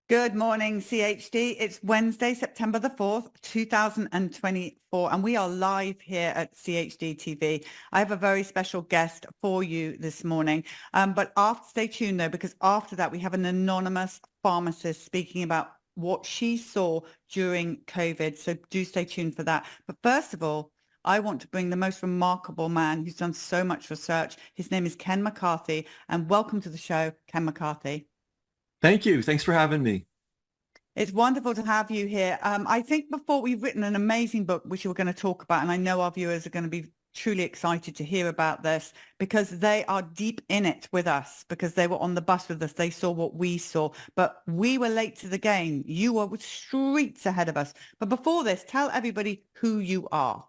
Good morning, CHD. It's Wednesday, September the 4th, 2024, and we are live here at CHD TV. I have a very special guest for you this morning, but stay tuned though, because after that we have an anonymous pharmacist speaking about what she saw during COVID. So do stay tuned for that. But first of all, I want to bring the most remarkable man who's done so much research. His name is Ken McCarthy, and welcome to the show, Ken McCarthy. Thank you. Thanks for having me. It's wonderful to have you here. I think before we've written an amazing book, which we're going to talk about, and I know our viewers are going to be truly excited to hear about this because they are deep in it with us, because they were on the bus with us. They saw what we saw, but we were late to the game. You were streets ahead of us. But before this, tell everybody who you are.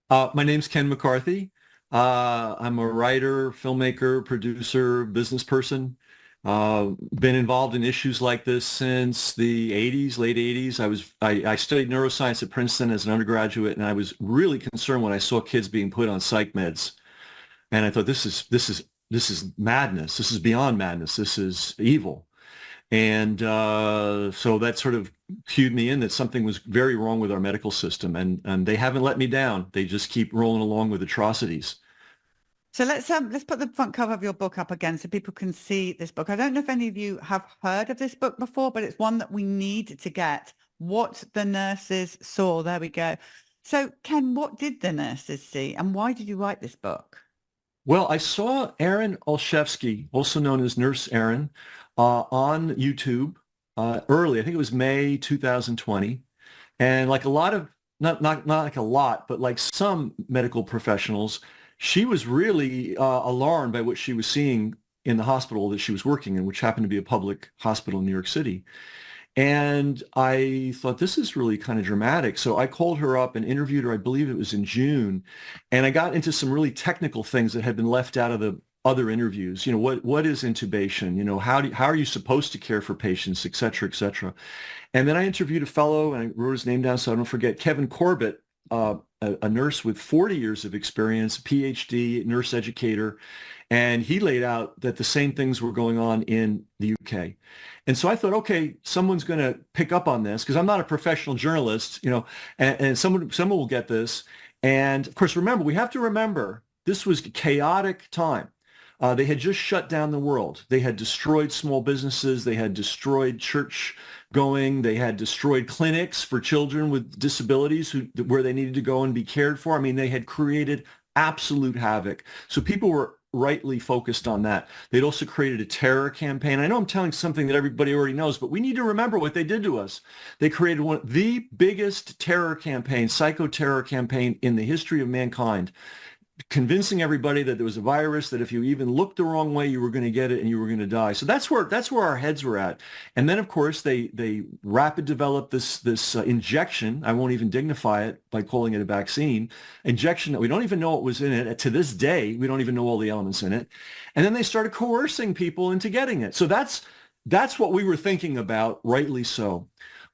My name's Ken McCarthy. I'm a writer, filmmaker, producer, business person. Been involved in issues like this since the 80s, late 80s. I studied neuroscience at Princeton as an undergraduate, and I was really concerned when I saw kids being put on psych meds. And I thought, this is madness. This is beyond madness. This is evil. And so that sort of cued me in that something was very wrong with our medical system, and they haven't let me down. They just keep rolling along with atrocities. So let's put the front cover of your book up again so people can see this book. I don't know if any of you have heard of this book before, but it's one that we need to get. What the Nurses Saw. There we go. So Ken, what did the nurses see, and why did you write this book? Well, I saw Erin Olszewski, also known as Nurse Erin, on YouTube early. I think it was May 2020. And like a lot of, not like a lot, but like some medical professionals, she was really alarmed by what she was seeing in the hospital that she was working in, which happened to be a public hospital in New York City. And I thought, this is really kind of dramatic. So I called her up and interviewed her, I believe it was in June. And I got into some really technical things that had been left out of the other interviews. You know, what is intubation? You know, how are you supposed to care for patients, et cetera, et cetera. And then I interviewed a fellow, and I wrote his name down so I don't forget, Kevin Corbett, a nurse with 40 years of experience, PhD, nurse educator, and he laid out that the same things were going on in the UK. And so I thought, okay, someone's going to pick up on this because I'm not a professional journalist, you know, and someone will get this. And of course, we have to remember this was a chaotic time. They had just shut down the world. They had destroyed small businesses. They had destroyed church going. They had destroyed clinics for children with disabilities where they needed to go and be cared for. I mean, they had created absolute havoc. So people were rightly focused on that. They'd also created a terror campaign. I know I'm telling something that everybody already knows, but we need to remember what they did to us. They created the biggest terror campaign, psycho-terror campaign in the history of mankind, convincing everybody that there was a virus, that if you even looked the wrong way, you were going to get it and you were going to die. So that's where our heads were at. And then, of course, they rapid developed this injection. I won't even dignify it by calling it a vaccine. Injection that we don't even know what was in it. To this day, we don't even know all the elements in it. And then they started coercing people into getting it. So that's what we were thinking about, rightly so.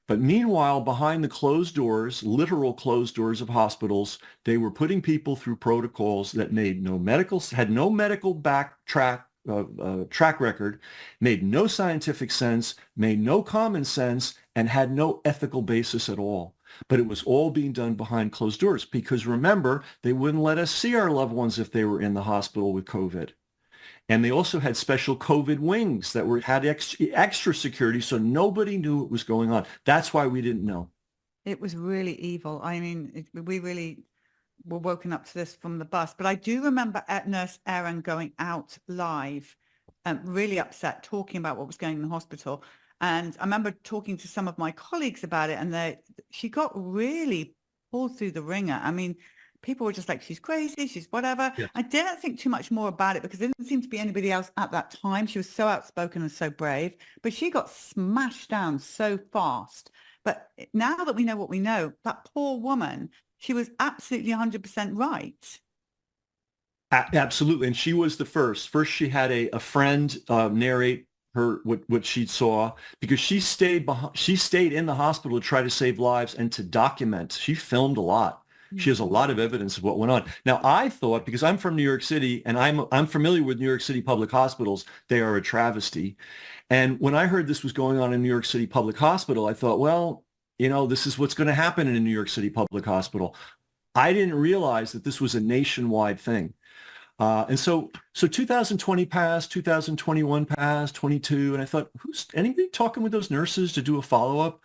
But meanwhile, behind the closed doors, literal closed doors of hospitals, they were putting people through protocols that had no medical track record, made no scientific sense, made no common sense, and had no ethical basis at all. But it was all being done behind closed doors because remember, they wouldn't let us see our loved ones if they were in the hospital with COVID. And they also had special COVID wings that had extra security, so nobody knew what was going on. That's why we didn't know. It was really evil. I mean, we really were woken up to this from the bus. But I do remember Nurse Erin going out live, really upset, talking about what was going on in the hospital. And I remember talking to some of my colleagues about it, and she got really pulled through the ringer. I mean, people were just like, she's crazy, she's whatever. Yes. I didn't think too much more about it because there didn't seem to be anybody else at that time. She was so outspoken and so brave, but she got smashed down so fast. But now that we know what we know, that poor woman, she was absolutely 100% right. Absolutely. And she was the first. First, she had a friend narrate her what she saw because she stayed in the hospital to try to save lives and to document. She filmed a lot. She has a lot of evidence of what went on. Now, I thought, because I'm from New York City and I'm familiar with New York City public hospitals, they are a travesty. And when I heard this was going on in New York City Public Hospital, I thought, well, this is what's going to happen in a New York City Public Hospital. I didn't realize that this was a nationwide thing. And so 2020 passed, 2021 passed, 22, and I thought, who's anybody talking with those nurses to do a follow-up?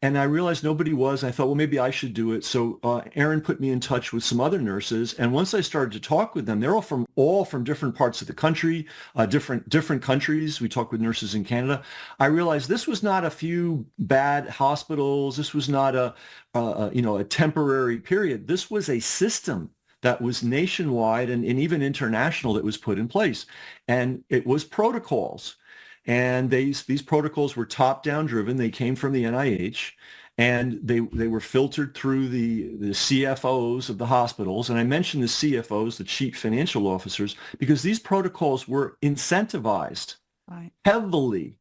And I realized nobody was. I thought, well, maybe I should do it. So Aaron put me in touch with some other nurses, and once I started to talk with them, they're all from different parts of the country, different countries. We talked with nurses in Canada. I realized this was not a few bad hospitals. This was not a temporary period. This was a system that was nationwide and even international that was put in place. And it was protocols. And these protocols were top-down driven. They came from the NIH, and they were filtered through the CFOs of the hospitals. And I mentioned the CFOs, the chief financial officers, because these protocols were incentivized heavily.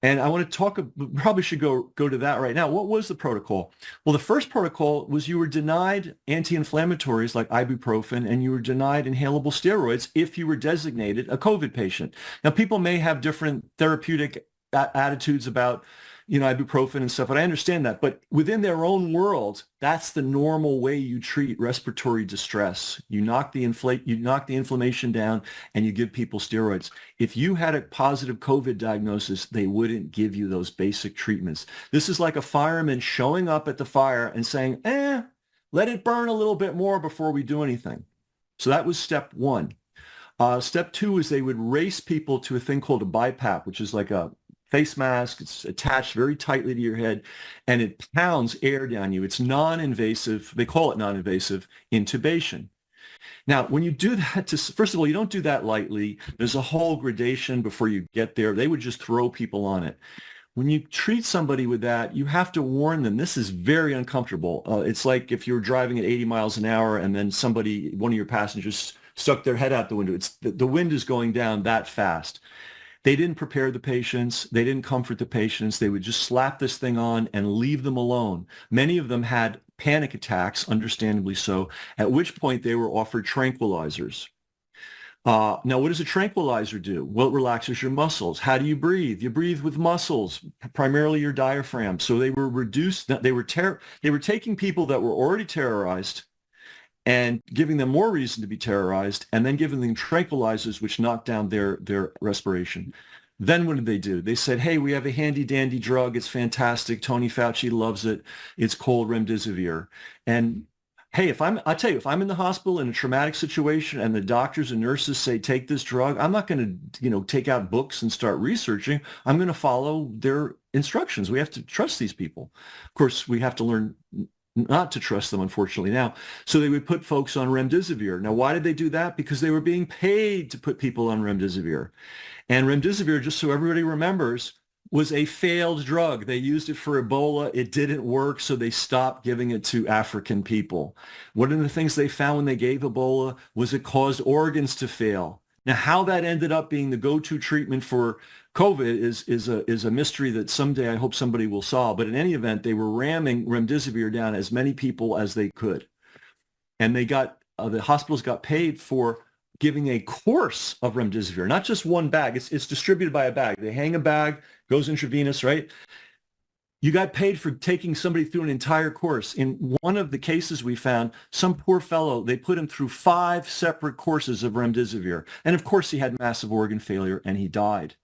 And I want to probably should go to that right now. What was the protocol? Well, the first protocol was you were denied anti-inflammatories like ibuprofen, and you were denied inhalable steroids if you were designated a COVID patient. Now, people may have different therapeutic attitudes about, ibuprofen and stuff, and I understand that. But within their own world, that's the normal way you treat respiratory distress. You knock the inflammation down, and you give people steroids. If you had a positive COVID diagnosis, they wouldn't give you those basic treatments. This is like a fireman showing up at the fire and saying, let it burn a little bit more before we do anything. So that was step one. Step two is they would race people to a thing called a BiPAP, which is like a face mask. It's attached very tightly to your head, and it pounds air down you. It's non-invasive. They call it non-invasive intubation. Now, when you do that, first of all, you don't do that lightly. There's a whole gradation before you get there. They would just throw people on it. When you treat somebody with that, you have to warn them. This is very uncomfortable. It's like if you were driving at 80 miles an hour and then one of your passengers stuck their head out the window. The wind is going down that fast. They didn't prepare the patients. They didn't comfort the patients. They would just slap this thing on and leave them alone. Many of them had panic attacks, understandably so, at which point they were offered tranquilizers. Now, what does a tranquilizer do? Well, it relaxes your muscles. How do you breathe? You breathe with muscles, primarily your diaphragm. So they were reduced. They were taking people that were already terrorized and giving them more reason to be terrorized, and then giving them tranquilizers, which knock down their respiration. Then what did they do? They said, hey, we have a handy dandy drug. It's fantastic. Tony Fauci loves it. It's called remdesivir. And hey, I'll tell you, if I'm in the hospital in a traumatic situation and the doctors and nurses say, take this drug, I'm not going to, take out books and start researching. I'm going to follow their instructions. We have to trust these people. Of course, we have to learn not to trust them, unfortunately, now. So they would put folks on remdesivir. Now, why did they do that? Because they were being paid to put people on remdesivir. And remdesivir, just so everybody remembers, was a failed drug. They used it for Ebola. It didn't work, so they stopped giving it to African people. One of the things they found when they gave Ebola was it caused organs to fail. Now, how that ended up being the go-to treatment for COVID is a mystery that someday I hope somebody will solve. But in any event, they were ramming remdesivir down as many people as they could. And they got the hospitals got paid for giving a course of remdesivir, not just one bag. It's distributed by a bag. They hang a bag, goes intravenous, right? You got paid for taking somebody through an entire course. In one of the cases we found, some poor fellow, they put him through 5 separate courses of remdesivir. And of course, he had massive organ failure and he died.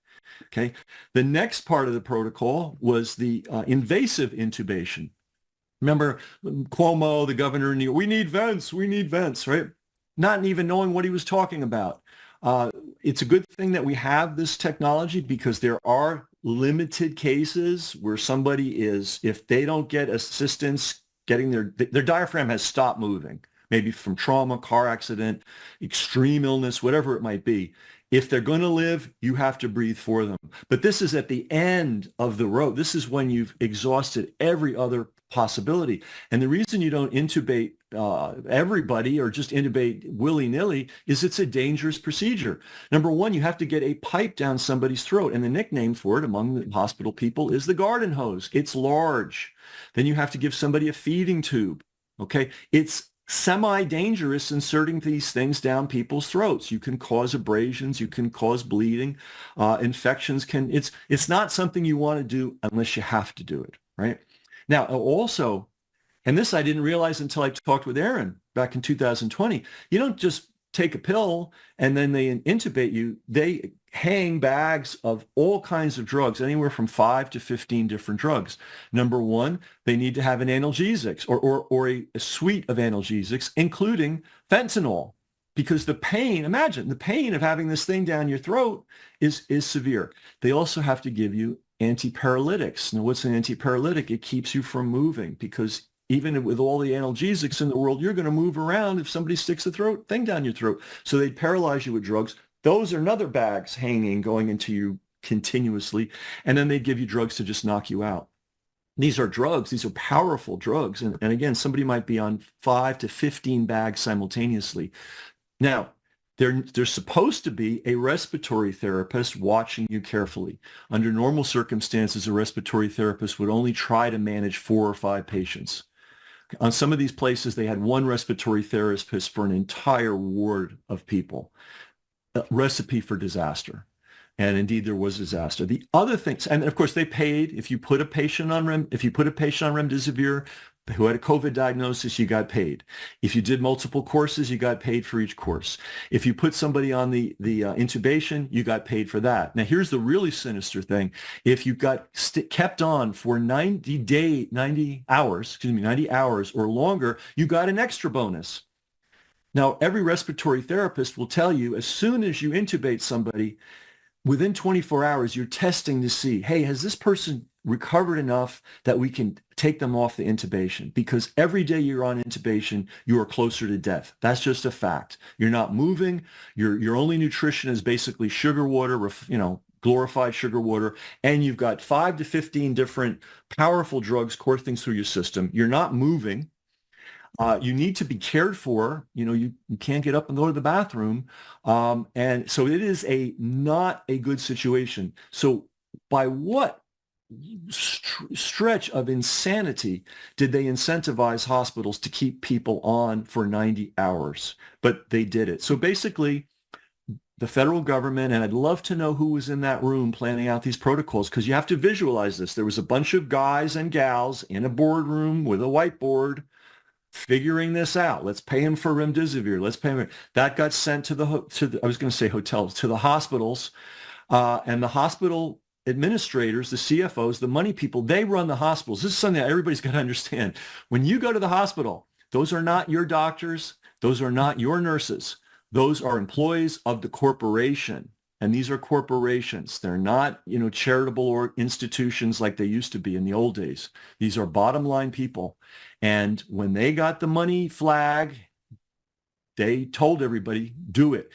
Okay. The next part of the protocol was the invasive intubation. Remember Cuomo, the governor in New York, we need vents, right? Not even knowing what he was talking about. It's a good thing that we have this technology because there are limited cases where somebody is, if they don't get assistance getting their diaphragm has stopped moving, maybe from trauma, car accident, extreme illness, whatever it might be. If they're going to live, you have to breathe for them. But this is at the end of the road. This is when you've exhausted every other possibility. And the reason you don't intubate everybody or just intubate willy-nilly is it's a dangerous procedure. Number one, you have to get a pipe down somebody's throat. And the nickname for it among the hospital people is the garden hose. It's large. Then you have to give somebody a feeding tube. Okay. It's semi-dangerous inserting these things down people's throats. You can cause abrasions, you can cause bleeding, infections it's not something you want to do unless you have to do it, right? Now, also, and this I didn't realize until I talked with Aaron back in 2020. You don't just take a pill and then they intubate you. They hang bags of all kinds of drugs, anywhere from 5 to 15 different drugs. Number one, they need to have an analgesics or a suite of analgesics, including fentanyl, because the pain, imagine the pain of having this thing down your throat is severe. They also have to give you antiparalytics. Now, what's an antiparalytic? It keeps you from moving, because even with all the analgesics in the world, you're going to move around if somebody sticks a thing down your throat. So they'd paralyze you with drugs. Those are another bags hanging, going into you continuously. And then they'd give you drugs to just knock you out. These are drugs. These are powerful drugs. And again, somebody might be on 5 to 15 bags simultaneously. Now, there's supposed to be a respiratory therapist watching you carefully. Under normal circumstances, a respiratory therapist would only try to manage 4 or 5 patients. On some of these places, they had one respiratory therapist for an entire ward of people. A recipe for disaster. And indeed, there was disaster. The other things, and of course, they paid. If you put a patient on remdesivir who had a COVID diagnosis, you got paid. If you did multiple courses, you got paid for each course. If you put somebody on the intubation, you got paid for that. Now, here's the really sinister thing. If you got kept on for 90 hours or longer, you got an extra bonus. Now, every respiratory therapist will tell you, as soon as you intubate somebody, within 24 hours, you're testing to see, hey, has this person recovered enough that we can take them off the intubation? Because every day you're on intubation, you are closer to death. That's just a fact. You're not moving. Your only nutrition is basically sugar water, glorified sugar water, and you've got 5 to 15 different powerful drugs coursing through your system. You're not moving. You need to be cared for. You can't get up and go to the bathroom. And so it is not a good situation. So by what stretch of insanity did they incentivize hospitals to keep people on for 90 hours? But they did it. So basically, the federal government, and I'd love to know who was in that room planning out these protocols, because you have to visualize this. There was a bunch of guys and gals in a boardroom with a whiteboard figuring this out. Let's pay him for remdesivir. Let's pay him. That got sent to the I was going to say hotels, to the hospitals, and the hospital administrators, the CFOs, the money people, they run the hospitals. This is something that everybody's got to understand. When you go to the hospital, those are not your doctors. Those are not your nurses. Those are employees of the corporation. And these are corporations. They're not, charitable or institutions like they used to be in the old days. These are bottom line people. And when they got the money flag, they told everybody, do it.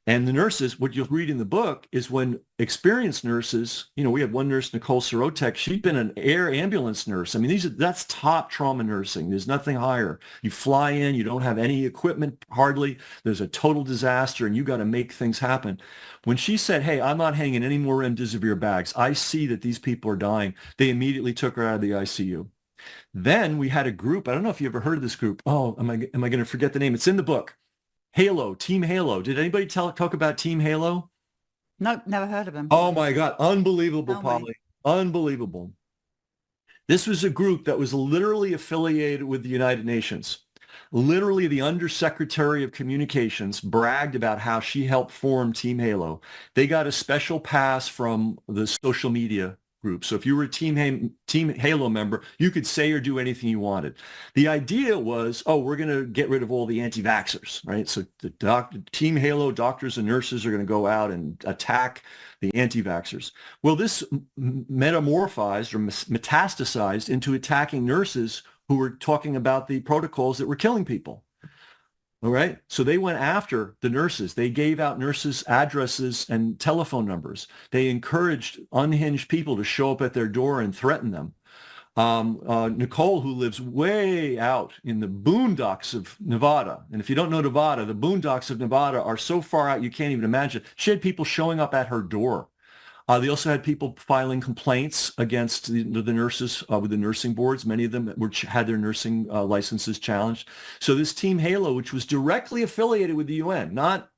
And the nurses, what you'll read in the book is when experienced nurses, we had one nurse, Nicole Sorotek, she'd been an air ambulance nurse. I mean, that's top trauma nursing. There's nothing higher. You fly in, you don't have any equipment hardly. There's a total disaster and you got to make things happen. When she said, hey, I'm not hanging any more remdesivir bags, I see that these people are dying, they immediately took her out of the ICU. Then we had a group, I don't know if you ever heard of this group. Oh, am I going to forget the name? It's in the book. Halo, Team Halo. Did anybody talk about Team Halo? Nope, never heard of them. Oh my God, unbelievable, Polly. Unbelievable. This was a group that was literally affiliated with the United Nations. Literally, the Undersecretary of Communications bragged about how she helped form Team Halo. They got a special pass from the social media group. So if you were a Team Halo member, you could say or do anything you wanted. The idea was, we're going to get rid of all the anti-vaxxers, right? So the Team Halo doctors and nurses are going to go out and attack the anti-vaxxers. Well, this metamorphized or metastasized into attacking nurses who were talking about the protocols that were killing people. All right. So they went after the nurses. They gave out nurses' addresses and telephone numbers. They encouraged unhinged people to show up at their door and threaten them. Nicole, who lives way out in the boondocks of Nevada, and if you don't know Nevada, the boondocks of Nevada are so far out you can't even imagine. She had people showing up at her door. They also had people filing complaints against the nurses with the nursing boards. Many of them had their nursing licenses challenged. So this Team Halo, which was directly affiliated with the UN, not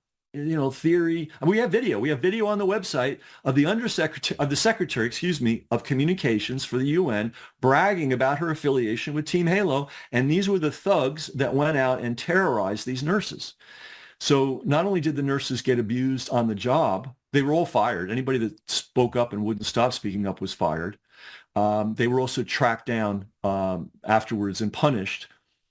theory. And we have video. We have video on the website of the secretary, excuse me, of communications for the UN bragging about her affiliation with Team Halo. And these were the thugs that went out and terrorized these nurses. So not only did the nurses get abused on the job, they were all fired. Anybody that spoke up and wouldn't stop speaking up was fired. They were also tracked down afterwards and punished.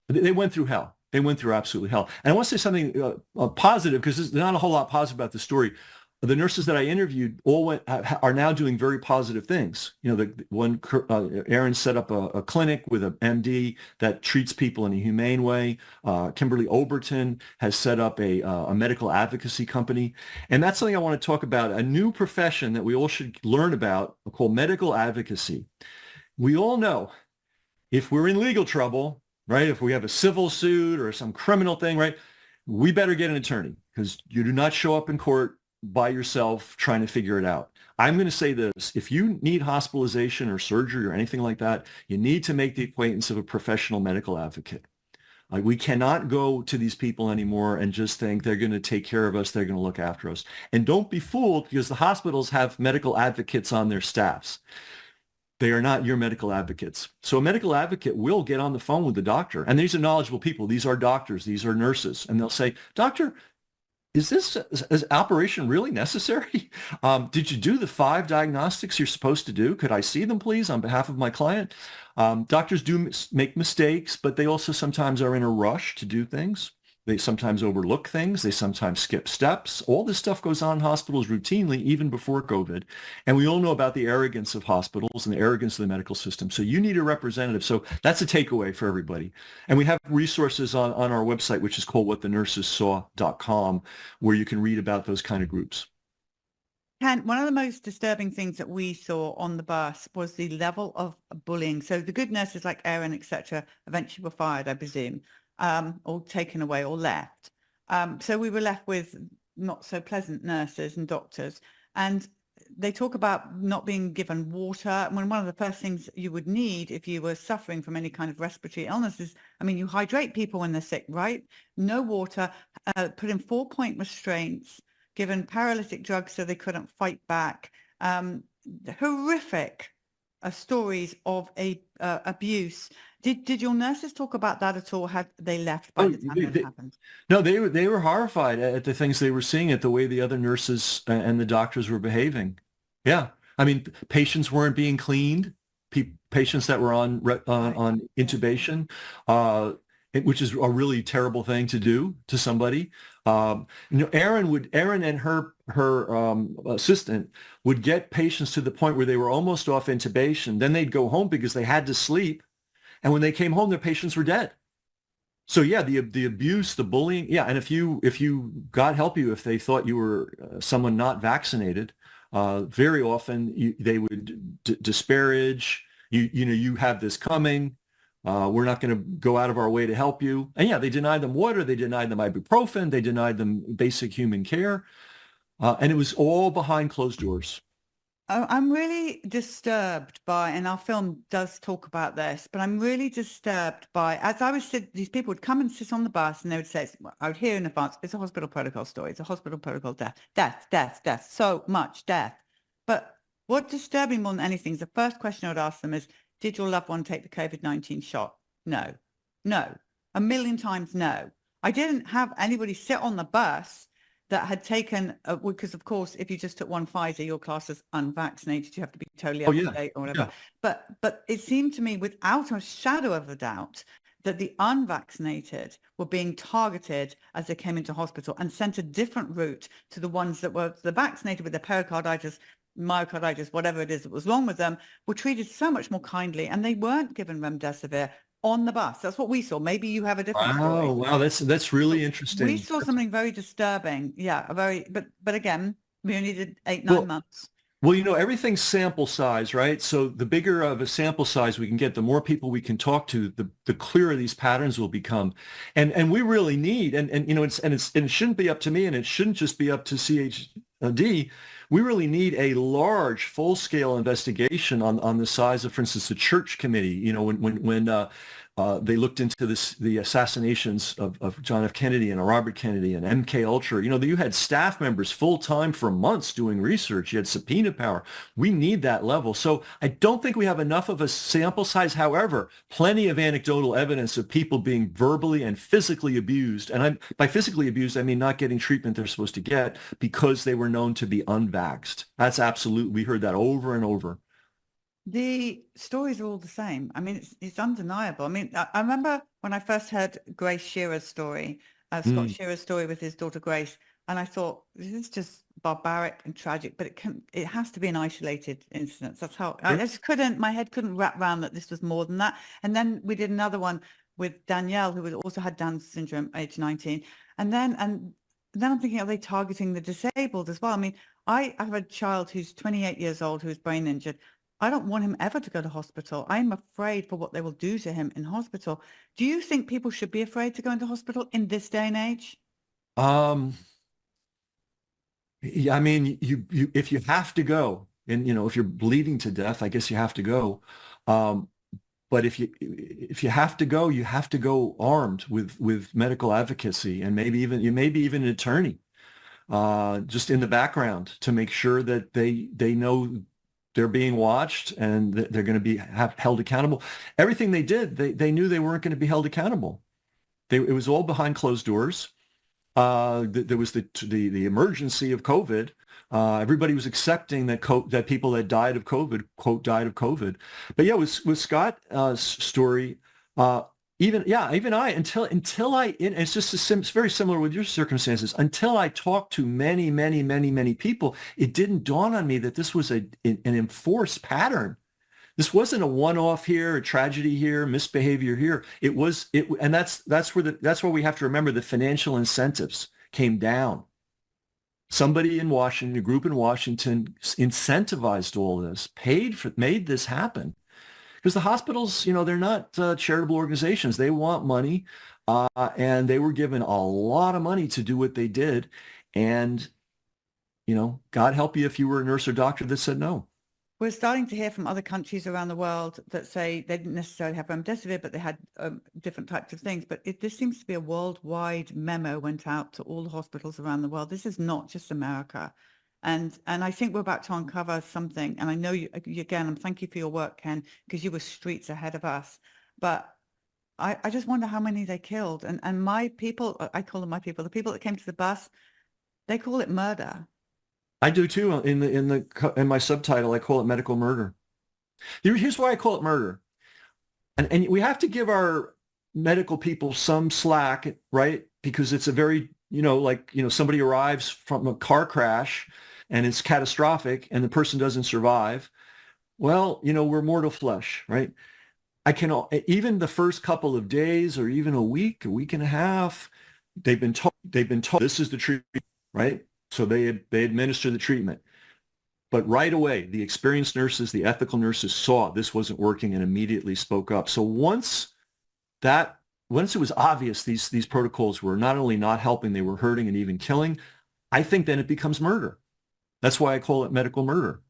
They went through hell. They went through absolutely hell. And I want to say something positive, because there's not a whole lot positive about the story. The nurses that I interviewed are now doing very positive things. Aaron set up a clinic with an MD that treats people in a humane way. Kimberly Oberton has set up a medical advocacy company. And that's something I want to talk about, a new profession that we all should learn about, called medical advocacy. We all know if we're in legal trouble, right, if we have a civil suit or some criminal thing, right, we better get an attorney, because you do not show up in court by yourself trying to figure it out. I'm going to say this: if you need hospitalization or surgery or anything like that, you need to make the acquaintance of a professional medical advocate. We cannot go to these people anymore and just think they're going to take care of us, they're going to look after us. And don't be fooled, because the hospitals have medical advocates on their staffs. They are not your medical advocates. So a medical advocate will get on the phone with the doctor. And these are knowledgeable people. These are doctors. These are nurses. And they'll say, "Doctor, is this operation really necessary? Did you do the 5 diagnostics you're supposed to do? Could I see them, please, on behalf of my client?" Doctors do make mistakes, but they also sometimes are in a rush to do things. They sometimes overlook things. They sometimes skip steps. All this stuff goes on in hospitals routinely, even before COVID. And we all know about the arrogance of hospitals and the arrogance of the medical system. So you need a representative. So that's a takeaway for everybody. And we have resources on our website, which is called whatthenursessaw.com, where you can read about those kind of groups. Ken, one of the most disturbing things that we saw on the bus was the level of bullying. So the good nurses like Erin, etc., eventually were fired, I presume, or taken away or left. So we were left with not so pleasant nurses and doctors. And they talk about not being given water. When one of the first things you would need if you were suffering from any kind of respiratory illness is, you hydrate people when they're sick, right? No water, put in 4-point restraints, given paralytic drugs so they couldn't fight back. Horrific stories of abuse. Did your nurses talk about that at all? Had they left by the time that happened? No, they were horrified at the things they were seeing, at the way the other nurses and the doctors were behaving. Yeah, patients weren't being cleaned. Patients that were on intubation, which is a really terrible thing to do to somebody. Erin and her assistant would get patients to the point where they were almost off intubation. Then they'd go home because they had to sleep. And when they came home, their patients were dead. So yeah, the abuse, the bullying, yeah. And if you God help you, if they thought you were someone not vaccinated, very often they would disparage you. You have this coming. We're not going to go out of our way to help you. And yeah, they denied them water. They denied them ibuprofen. They denied them basic human care. And it was all behind closed doors. I'm really disturbed by, and our film does talk about this, but I'm really disturbed by, as I was sitting, these people would come and sit on the bus and they would say, I would hear in advance, it's a hospital protocol story. It's a hospital protocol death, so much death. But what disturbed me more than anything is the first question I would ask them is, did your loved one take the COVID-19 shot? No, 1,000,000 times no. I didn't have anybody sit on the bus that had taken, because of course, if you just took one Pfizer, your class is unvaccinated. You have to be totally up to date or whatever. Yeah. But it seemed to me, without a shadow of a doubt, that the unvaccinated were being targeted as they came into hospital and sent a different route to the ones that were the vaccinated with their pericarditis, myocarditis, whatever it is that was wrong with them, were treated so much more kindly, and they weren't given remdesivir on the bus. That's what we saw. Maybe you have a different story. Oh, wow, that's really interesting. We saw something very disturbing. Yeah, but again, we only did 8-9 months. Well, everything's sample size, right? So the bigger of a sample size we can get, the more people we can talk to, the clearer these patterns will become. And we really need, and it shouldn't be up to me, and it shouldn't just be up to CHD. we really need a large, full-scale investigation on the size of, for instance, the Church Committee. You know, when they looked into the assassinations of John F. Kennedy and Robert Kennedy and MK Ultra. You know, you had staff members full-time for months doing research. You had subpoena power. We need that level. So I don't think we have enough of a sample size. However, plenty of anecdotal evidence of people being verbally and physically abused. And by physically abused, I mean not getting treatment they're supposed to get because they were known to be unvaxxed. That's absolute. We heard that over and over. The stories are all the same. I mean, it's undeniable. I mean, I remember when I first heard Grace Shearer's story, Scott Shearer's story with his daughter Grace, and I thought, this is just barbaric and tragic, but it has to be an isolated incident. That's how I just my head couldn't wrap around that this was more than that. And then we did another one with Danielle, who also had Down syndrome, age 19. And then I'm thinking, are they targeting the disabled as well? I mean, I have a child who's 28 years old who's brain injured. I don't want him ever to go to hospital. I'm afraid for what they will do to him in hospital. Do you think people should be afraid to go into hospital in this day and age? Yeah, I mean, you if you have to go, and you know, if you're bleeding to death, I guess you have to go. But if you have to go, you have to go armed with medical advocacy and maybe even an attorney, just in the background to make sure that they know they're being watched and that they're going to be held accountable. Everything they did, they knew they weren't going to be held accountable. It was all behind closed doors. There was the emergency of COVID. Everybody was accepting that people that died of COVID, quote, died of COVID. But yeah, with Scott's story, even I, until I, it's just it's very similar with your circumstances. Until I talked to many people, it didn't dawn on me that this was an enforced pattern. This wasn't a one-off here, a tragedy here, misbehavior here. And that's where we have to remember the financial incentives came down. Somebody in Washington, a group in Washington, incentivized all this, made this happen. Because the hospitals, you know, they're not charitable organizations. They want money, and they were given a lot of money to do what they did. And, you know, God help you if you were a nurse or doctor that said no. We're starting to hear from other countries around the world that say they didn't necessarily have remdesivir, but they had different types of things. But this seems to be a worldwide memo went out to all the hospitals around the world. This is not just America. And I think we're about to uncover something. And I know you again, and thank you for your work, Ken, because you were streets ahead of us. But I just wonder how many they killed. And my people, I call them my people, the people that came to the bus, they call it murder. I do too. In my subtitle, I call it medical murder. Here's why I call it murder. And we have to give our medical people some slack, right? Because it's a very, somebody arrives from a car crash and it's catastrophic and the person doesn't survive. Well, we're mortal flesh, right? Even the first couple of days or even a week and a half, they've been told this is the treatment, right? So they administer the treatment. But right away, the experienced nurses, the ethical nurses saw this wasn't working and immediately spoke up. So once it was obvious these protocols were not only not helping, they were hurting and even killing, I think then it becomes murder. That's why I call it medical murder.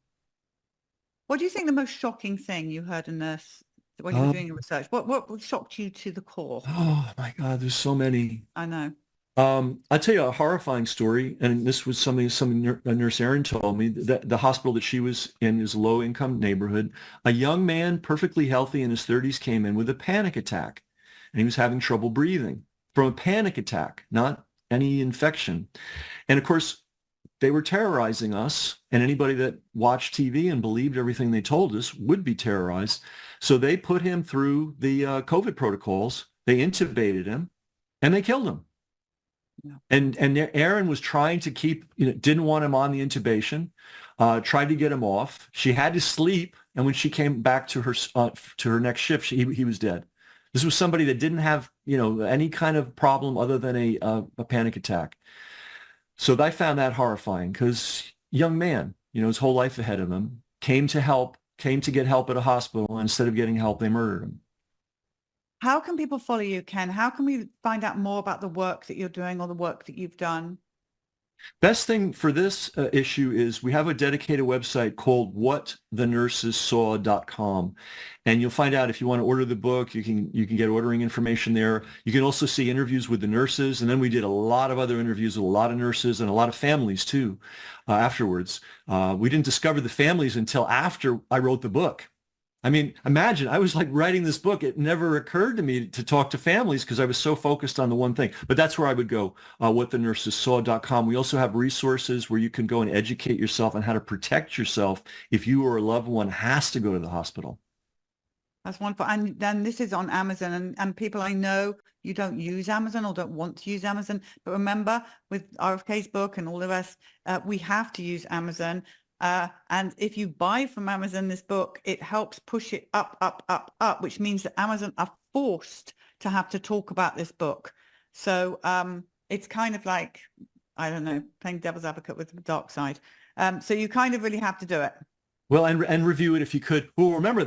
What do you think the most shocking thing you heard a nurse when you were doing your research? What shocked you to the core? Oh my God, there's so many. I know. I'll tell you a horrifying story, and this was something Nurse Erin told me. That the hospital that she was in is a low-income neighborhood. A young man, perfectly healthy in his 30s, came in with a panic attack, and he was having trouble breathing from a panic attack, not any infection. And of course, they were terrorizing us, and anybody that watched TV and believed everything they told us would be terrorized. So they put him through the COVID protocols. They intubated him, and they killed him. Yeah. And Erin was trying to didn't want him on the intubation, tried to get him off. She had to sleep, and when she came back to her next shift, he was dead. This was somebody that didn't have any kind of problem other than a panic attack. So I found that horrifying because young man, his whole life ahead of him, came to get help at a hospital, and instead of getting help, they murdered him. How can people follow you, Ken? How can we find out more about the work that you're doing or the work that you've done? Best thing for this issue is we have a dedicated website called whatthenursessaw.com. And you'll find out if you want to order the book, you can get ordering information there. You can also see interviews with the nurses. And then we did a lot of other interviews with a lot of nurses and a lot of families too afterwards. We didn't discover the families until after I wrote the book. I mean, imagine, I was like writing this book. It never occurred to me to talk to families because I was so focused on the one thing. But that's where I would go, whatthenursessaw.com. We also have resources where you can go and educate yourself on how to protect yourself if you or a loved one has to go to the hospital. That's wonderful. And then this is on Amazon, and people, I know you don't use Amazon or don't want to use Amazon, but remember with RFK's book and all the rest, we have to use Amazon. And if you buy from Amazon this book, it helps push it up, up, up, up, which means that Amazon are forced to have to talk about this book. So it's kind of like, I don't know, playing devil's advocate with the dark side. So you kind of really have to do it. Well, and review it if you could. Well, remember,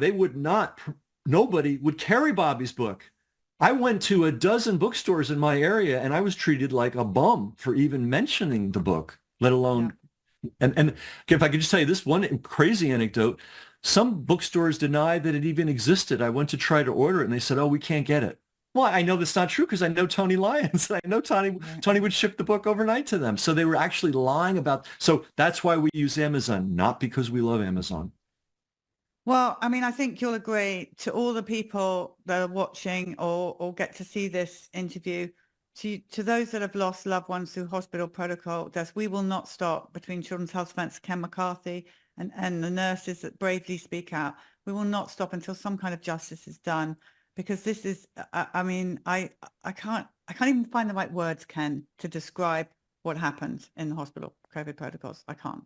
nobody would carry Bobby's book. I went to a dozen bookstores in my area and I was treated like a bum for even mentioning the book, let alone... Yeah. And if I could just tell you this one crazy anecdote, some bookstores denied that it even existed. I went to try to order it and they said, oh, we can't get it. Well, I know that's not true because I know Tony Lyons. I know Tony would ship the book overnight to them. So they were actually lying about. So that's why we use Amazon, not because we love Amazon. Well, I mean, I think you'll agree, to all the people that are watching or get to see this interview, to those that have lost loved ones through hospital protocol deaths, we will not stop. Between Children's Health Defence, Ken McCarthy, and the nurses that bravely speak out, we will not stop until some kind of justice is done. Because this is, I mean, I can't even find the right words, Ken, to describe what happened in the hospital COVID protocols. I can't.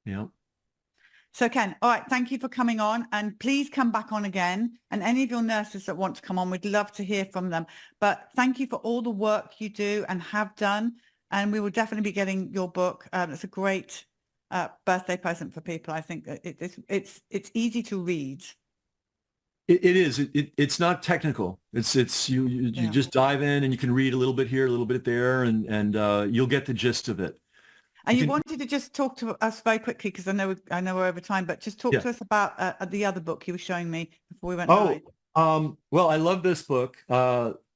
Yeah. So Ken, all right, thank you for coming on, and please come back on again. And any of your nurses that want to come on, we'd love to hear from them. But thank you for all the work you do and have done. And we will definitely be getting your book. It's a great birthday present for people. I think it's easy to read. It is. It's not technical. You just dive in and you can read a little bit here, a little bit there, and you'll get the gist of it. And you wanted to just talk to us very quickly, because I know we're over time, but just talk to us about the other book you were showing me before we went live. Well, I love this book.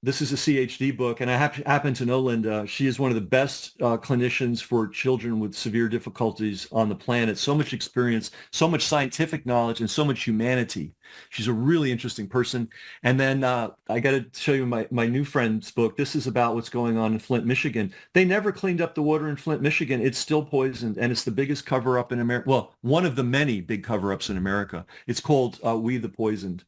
This is a CHD book, and I happen to know Linda. She is one of the best clinicians for children with severe difficulties on the planet. So much experience, so much scientific knowledge, and so much humanity. She's a really interesting person. And then I got to show you my new friend's book. This is about what's going on in Flint, Michigan. They never cleaned up the water in Flint, Michigan. It's still poisoned, and it's the biggest cover-up in America. Well, one of the many big cover-ups in America. It's called We the Poisoned.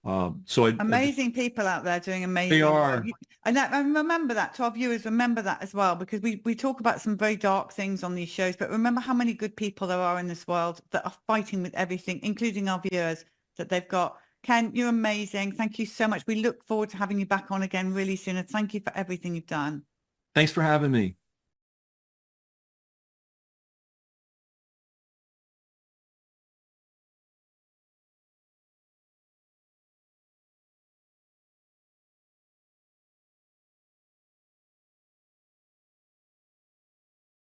Amazing people out there doing amazing. They are. And remember that, to our viewers, remember that as well, because we talk about some very dark things on these shows, but remember how many good people there are in this world that are fighting with everything, including our viewers, that they've got. Ken, you're amazing. Thank you so much. We look forward to having you back on again really soon. And thank you for everything you've done. Thanks for having me.